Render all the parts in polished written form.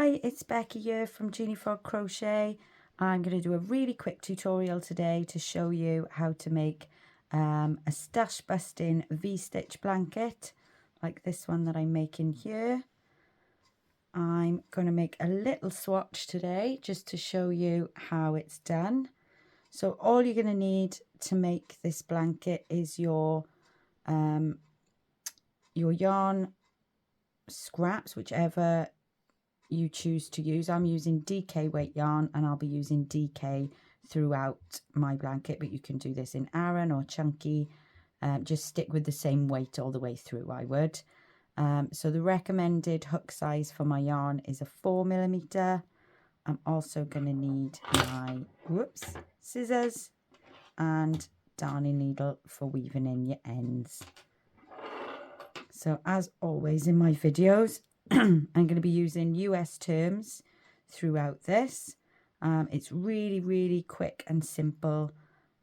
Hi, it's Becky here from Genie Frog Crochet. I'm going to do a really quick tutorial today to show you how to make a stash busting V-stitch blanket like this one that I'm making here. I'm going to make a little swatch today just to show you how it's done. So all you're going to need to make this blanket is your yarn scraps, whichever you choose to use. I'm using DK weight yarn and I'll be using DK throughout my blanket, but you can do this in Aran or chunky. Just stick with the same weight all the way through, I would. So the recommended hook size for my yarn is a 4mm. I'm also going to need my scissors and darning needle for weaving in your ends. So as always in my videos, I'm going to be using US terms throughout this. It's really, really quick and simple,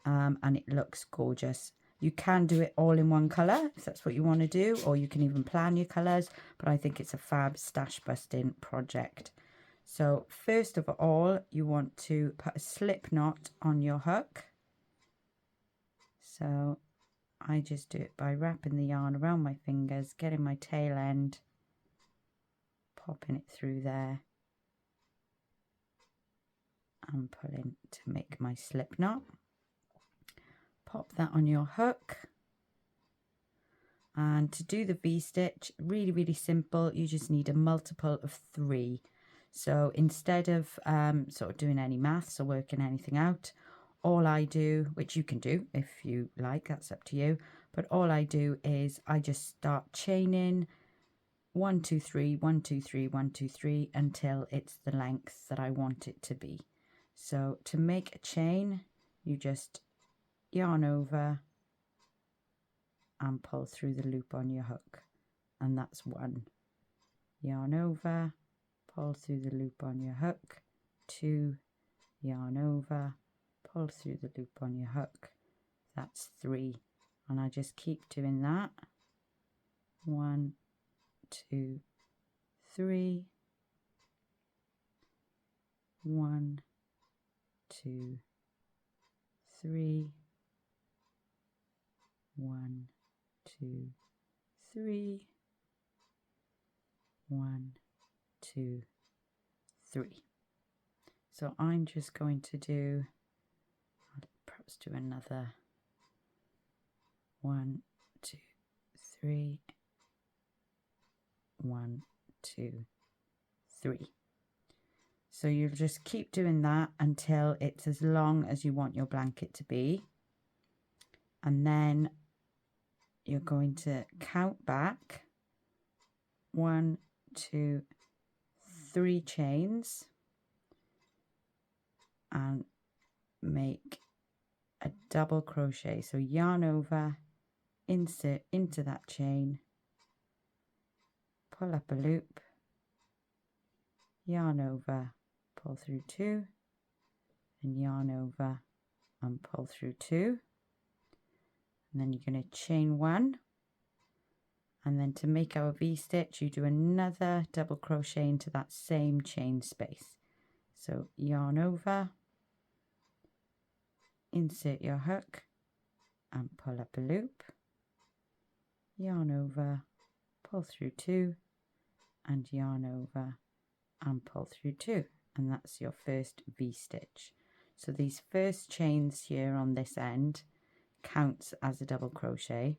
and it looks gorgeous. You can do it all in one colour if that's what you want to do, or you can even plan your colours, but I think it's a fab stash busting project. So first of all, you want to put a slip knot on your hook. So I just do it by wrapping the yarn around my fingers, getting my tail end, popping it through there and pulling to make my slip knot. Pop that on your hook. And to do the V-stitch, really, really simple. You just need a multiple of 3. So instead of sort of doing any maths or working anything out, all I do, which you can do if you like, that's up to you, but all I do is I just start chaining 1 2 3 1 2 3 1 2 3 until it's the length that I want it to be. So to make a chain, you just yarn over and pull through the loop on your hook, and that's 1. Yarn over, pull through the loop on your hook. 2, yarn over, pull through the loop on your hook. That's 3, and I just keep doing that. 1 2 3, 1 2 3, 1 2 3, 1 2 3. So I'm just going to do, I'll perhaps do another 1 2 3, 1 2 3. So you'll just keep doing that until it's as long as you want your blanket to be, and then you're going to count back 1 2 3 chains and make a double crochet. So yarn over, insert into that chain, pull up a loop, yarn over, pull through 2, and yarn over and pull through 2, and then you're going to chain 1, and then to make our V-stitch you do another double crochet into that same chain space. So yarn over, insert your hook and pull up a loop, yarn over, pull through 2, and yarn over and pull through 2, and that's your first V-stitch. So these first chains here on this end counts as a double crochet,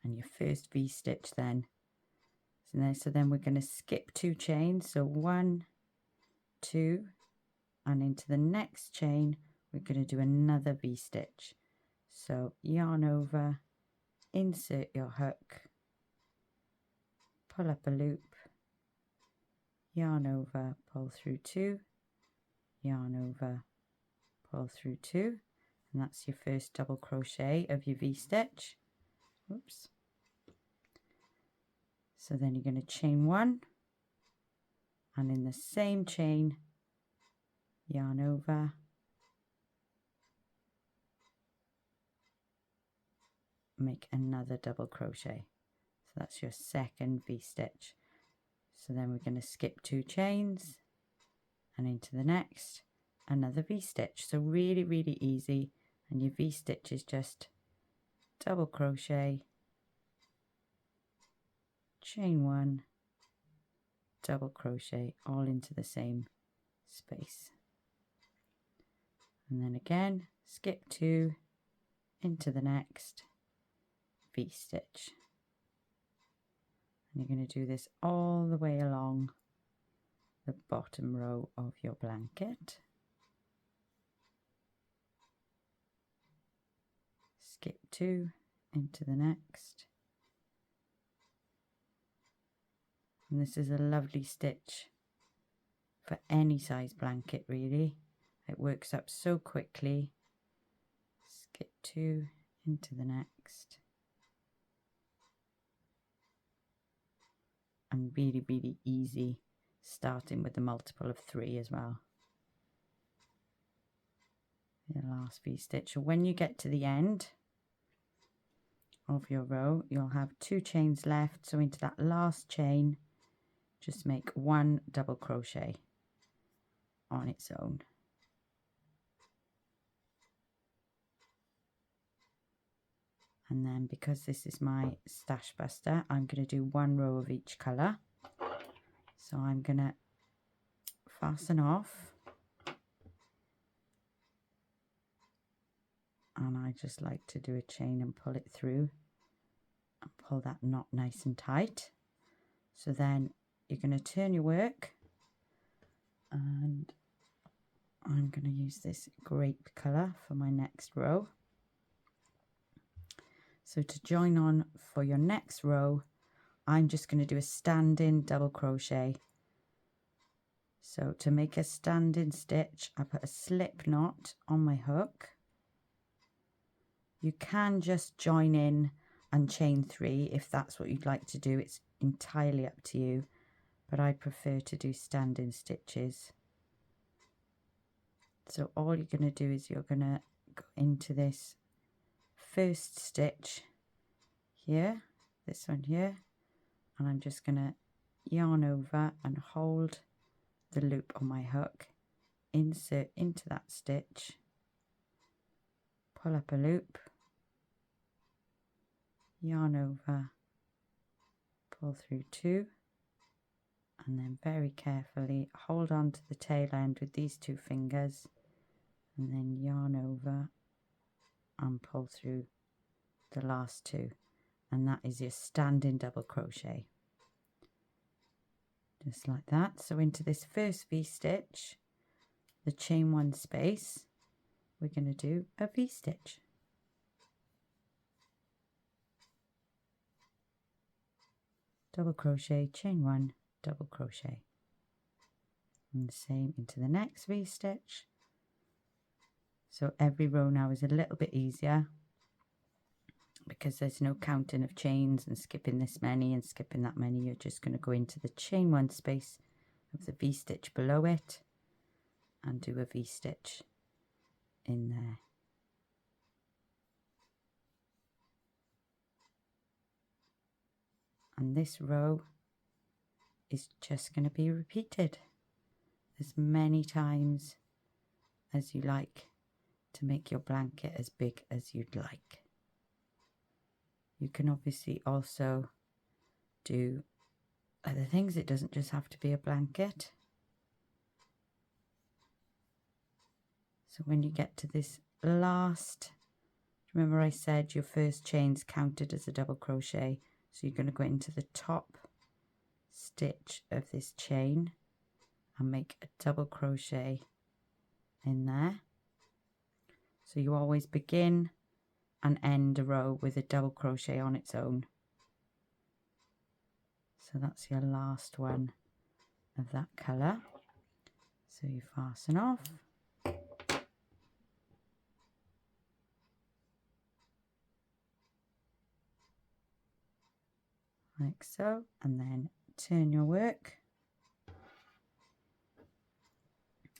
and your first V-stitch then. So then we're going to skip 2 chains, so 1 2, and into the next chain we're going to do another V-stitch. So yarn over, insert your hook, pull up a loop, yarn over, pull through 2, yarn over, pull through 2, and that's your first double crochet of your V-stitch. Oops. So then you're going to chain 1, and in the same chain yarn over, make another double crochet. So that's your second V-stitch. So then we're going to skip 2 chains and into the next, another V-stitch. So really, really easy. And your V-stitch is just double crochet, chain 1, double crochet, all into the same space. And then again, skip 2, into the next, V-stitch. And you're going to do this all the way along the bottom row of your blanket. Skip 2, into the next. And this is a lovely stitch for any size blanket, really. It works up so quickly. Skip 2, into the next. And really, really easy, starting with the multiple of 3 as well. Your last V-stitch. So when you get to the end of your row, you'll have 2 chains left. So into that last chain, just make 1 double crochet on its own. And then because this is my stash buster, I'm going to do 1 row of each colour. So I'm going to fasten off. And I just like to do a chain and pull it through and pull that knot nice and tight. So then you're going to turn your work, and I'm going to use this grape colour for my next row. So to join on for your next row, I'm just going to do a stand-in double crochet. So to make a stand-in stitch, I put a slip knot on my hook. You can just join in and chain 3 if that's what you'd like to do. It's entirely up to you, but I prefer to do stand-in stitches. So all you're going to do is you're going to go into this first stitch here, this one here, and I'm just going to yarn over and hold the loop on my hook, insert into that stitch, pull up a loop, yarn over, pull through 2, and then very carefully hold on to the tail end with these 2 fingers, and then yarn over and pull through the last 2, and that is your stand-in double crochet, just like that. So into this first V-stitch, the chain 1 space, we're going to do a V-stitch. Double crochet, chain 1, double crochet, and the same into the next V-stitch. So every row now is a little bit easier because there's no counting of chains and skipping this many and skipping that many. You're just going to go into the chain 1 space of the V-stitch below it and do a V-stitch in there. And this row is just going to be repeated as many times as you like to make your blanket as big as you'd like. You can obviously also do other things. It doesn't just have to be a blanket. So when you get to this last, remember I said your first chain's counted as a double crochet. So you're going to go into the top stitch of this chain and make a double crochet in there. So you always begin and end a row with a double crochet on its own. So that's your last one of that colour. So you fasten off. Like so, and then turn your work,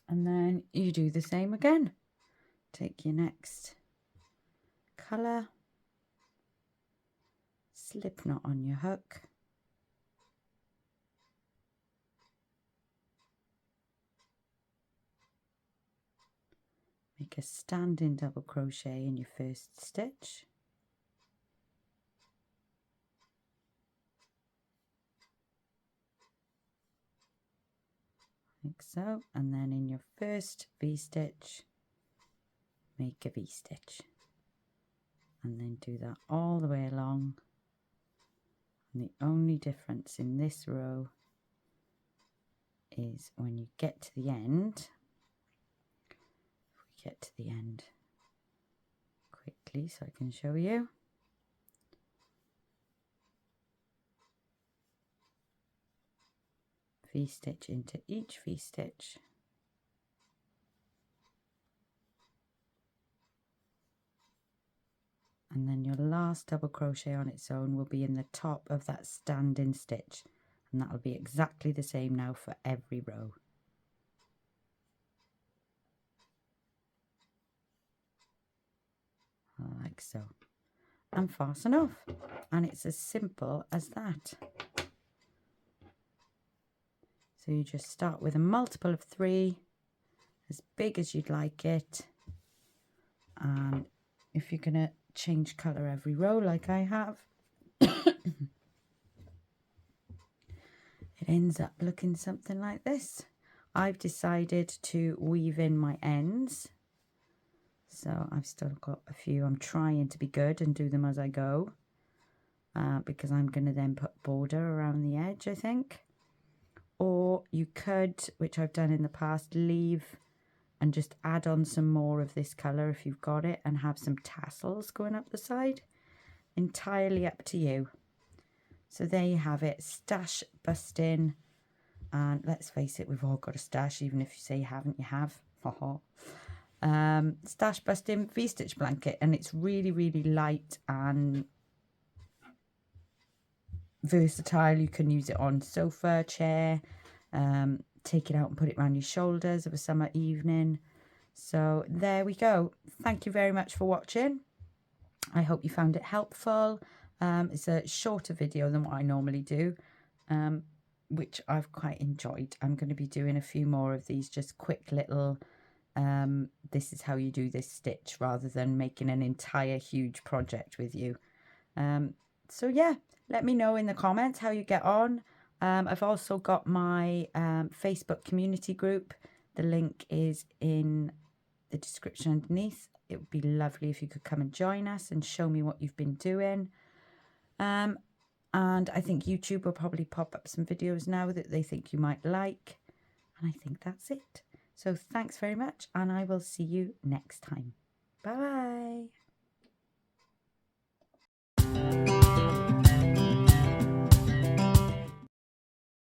and then you do the same again. Take your next colour, slip knot on your hook, make a standing double crochet in your first stitch. Like so, and then in your first V-stitch, make a V-stitch. And then do that all the way along. And the only difference in this row is when you get to the end, if we get to the end quickly so I can show you. V-stitch into each V-stitch. And then your last double crochet on its own will be in the top of that standing stitch, and that will be exactly the same now for every row. Like so, and fasten off, and it's as simple as that. So you just start with a multiple of 3, as big as you'd like it, and if you're going to change colour every row like I have, it ends up looking something like this. I've decided to weave in my ends, so I've still got a few. I'm trying to be good and do them as I go, because I'm going to then put border around the edge, I think. Or you could, which I've done in the past, leave and just add on some more of this colour if you've got it, and have some tassels going up the side. Entirely up to you. So there you have it, stash busting. And let's face it, we've all got a stash, even if you say you haven't, you have. Stash busting V-stitch blanket, and it's really, really light and versatile. You can use it on sofa, chair, take it out and put it around your shoulders of a summer evening. So there we go. Thank you very much for watching. I hope you found it helpful. It's a shorter video than what I normally do, which I've quite enjoyed. I'm going to be doing a few more of these, just quick little this is how you do this stitch, rather than making an entire huge project with you. So yeah, let me know in the comments how you get on. I've also got my Facebook community group. The link is in the description underneath. It would be lovely if you could come and join us and show me what you've been doing. And I think YouTube will probably pop up some videos now that they think you might like. And I think that's it. So thanks very much, and I will see you next time. Bye-bye.